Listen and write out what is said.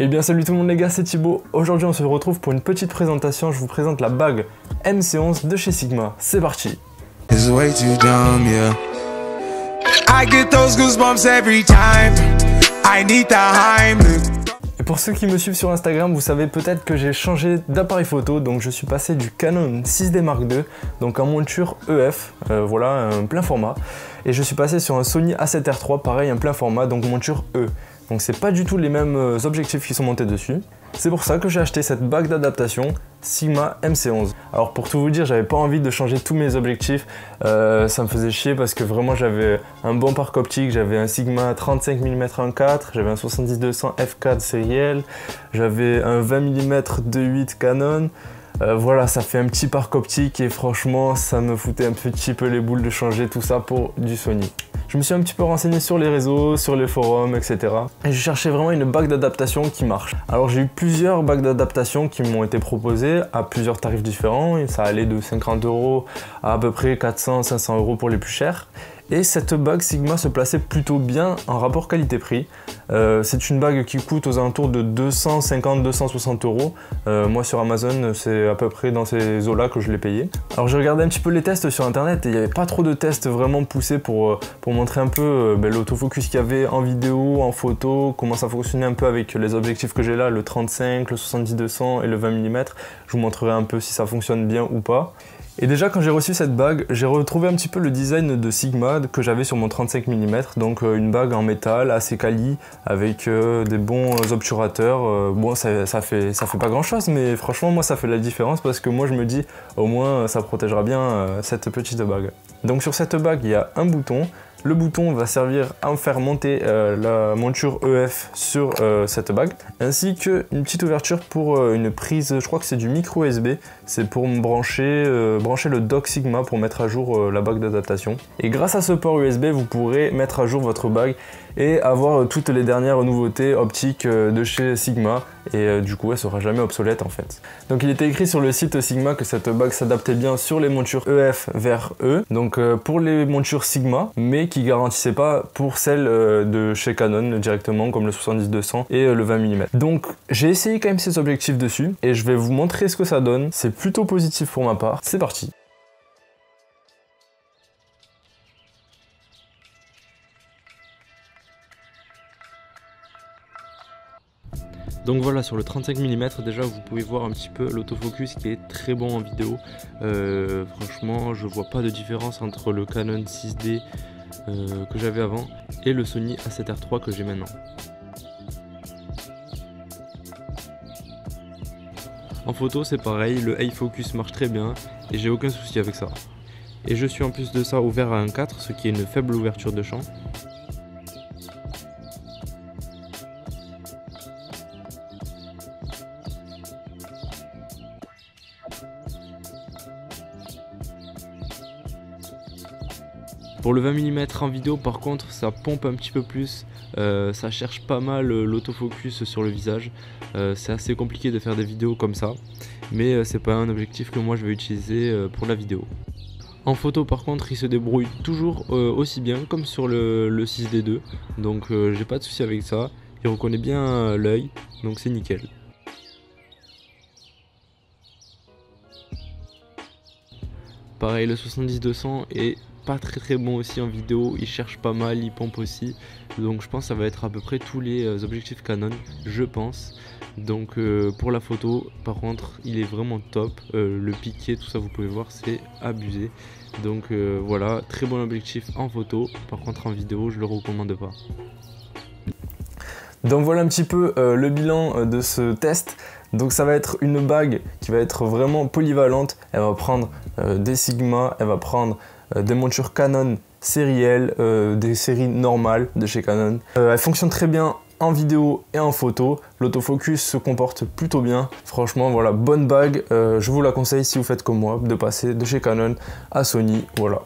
Eh bien salut tout le monde les gars, c'est Thibaut. Aujourd'hui on se retrouve pour une petite présentation. Je vous présente la bague MC11 de chez Sigma. C'est parti. Et pour ceux qui me suivent sur Instagram, vous savez peut-être que j'ai changé d'appareil photo. Donc je suis passé du Canon 6D Mark II, donc en monture EF, voilà, un plein format. Et je suis passé sur un Sony A7R III, pareil, un plein format, donc monture E. Donc c'est pas du tout les mêmes objectifs qui sont montés dessus. C'est pour ça que j'ai acheté cette bague d'adaptation Sigma MC11. Alors pour tout vous dire, j'avais pas envie de changer tous mes objectifs, ça me faisait chier parce que vraiment j'avais un bon parc optique, j'avais un Sigma 35 mm 1.4, j'avais un 70-200 f4 sériel, j'avais un 20 mm 2.8 Canon. Voilà, ça fait un petit parc optique et franchement ça me foutait un petit peu les boules de changer tout ça pour du Sony. Je me suis un petit peu renseigné sur les réseaux, sur les forums, etc. Et je cherchais vraiment une bague d'adaptation qui marche. Alors j'ai eu plusieurs bagues d'adaptation qui m'ont été proposées à plusieurs tarifs différents. Et ça allait de 50 € à peu près 400-500 € pour les plus chers. Et cette bague Sigma se plaçait plutôt bien en rapport qualité-prix. C'est une bague qui coûte aux alentours de 250-260 €. Moi sur Amazon, c'est à peu près dans ces eaux-là que je l'ai payé. Alors j'ai regardé un petit peu les tests sur internet et il n'y avait pas trop de tests vraiment poussés pour montrer un peu l'autofocus qu'il y avait en vidéo, en photo, comment ça fonctionnait un peu avec les objectifs que j'ai là, le 35, le 70-200 et le 20 mm. Je vous montrerai un peu si ça fonctionne bien ou pas. Et déjà quand j'ai reçu cette bague, j'ai retrouvé un petit peu le design de Sigma que j'avais sur mon 35 mm, donc une bague en métal assez quali avec des bons obturateurs. Bon ça fait pas grand chose, mais franchement moi ça fait la différence parce que moi je me dis au moins ça protégera bien cette petite bague. Donc sur cette bague il y a un bouton. Le bouton va servir à faire monter la monture EF sur cette bague, ainsi qu'une petite ouverture pour une prise, je crois que c'est du micro USB, c'est pour me brancher le dock Sigma pour mettre à jour la bague d'adaptation. Et grâce à ce port USB, vous pourrez mettre à jour votre bague et avoir toutes les dernières nouveautés optiques de chez Sigma, et du coup elle sera jamais obsolète en fait. Donc il était écrit sur le site Sigma que cette bague s'adaptait bien sur les montures EF vers E, donc pour les montures Sigma, mais qui garantissait pas pour celles de chez Canon directement, comme le 70-200 et le 20 mm. Donc j'ai essayé quand même ces objectifs dessus et je vais vous montrer ce que ça donne. C'est plutôt positif pour ma part. C'est parti. Donc voilà, sur le 35 mm déjà vous pouvez voir un petit peu l'autofocus qui est très bon en vidéo. Franchement je vois pas de différence entre le Canon 6D que j'avais avant et le Sony A7R III que j'ai maintenant. En photo c'est pareil, le high focus marche très bien et j'ai aucun souci avec ça. Et je suis en plus de ça ouvert à 1.4, ce qui est une faible ouverture de champ. Pour le 20 mm en vidéo par contre ça pompe un petit peu plus, ça cherche pas mal l'autofocus sur le visage, c'est assez compliqué de faire des vidéos comme ça, mais c'est pas un objectif que moi je vais utiliser pour la vidéo. En photo par contre il se débrouille toujours aussi bien comme sur le 6D2, donc j'ai pas de souci avec ça, il reconnaît bien l'œil, donc c'est nickel. Pareil le 70-200 est pas très bon aussi en vidéo, il cherche pas mal, il pompe aussi, donc je pense que ça va être à peu près tous les objectifs Canon, je pense. Donc pour la photo par contre il est vraiment top, le piqué tout ça vous pouvez voir c'est abusé, donc voilà, très bon objectif en photo, par contre en vidéo je le recommande pas. Donc voilà un petit peu le bilan de ce test. Donc ça va être une bague qui va être vraiment polyvalente, elle va prendre des Sigma, elle va prendre des montures Canon sérielles, des séries normales de chez Canon. Elle fonctionne très bien en vidéo et en photo, l'autofocus se comporte plutôt bien. Franchement voilà, bonne bague, je vous la conseille si vous faites comme moi, de passer de chez Canon à Sony, voilà.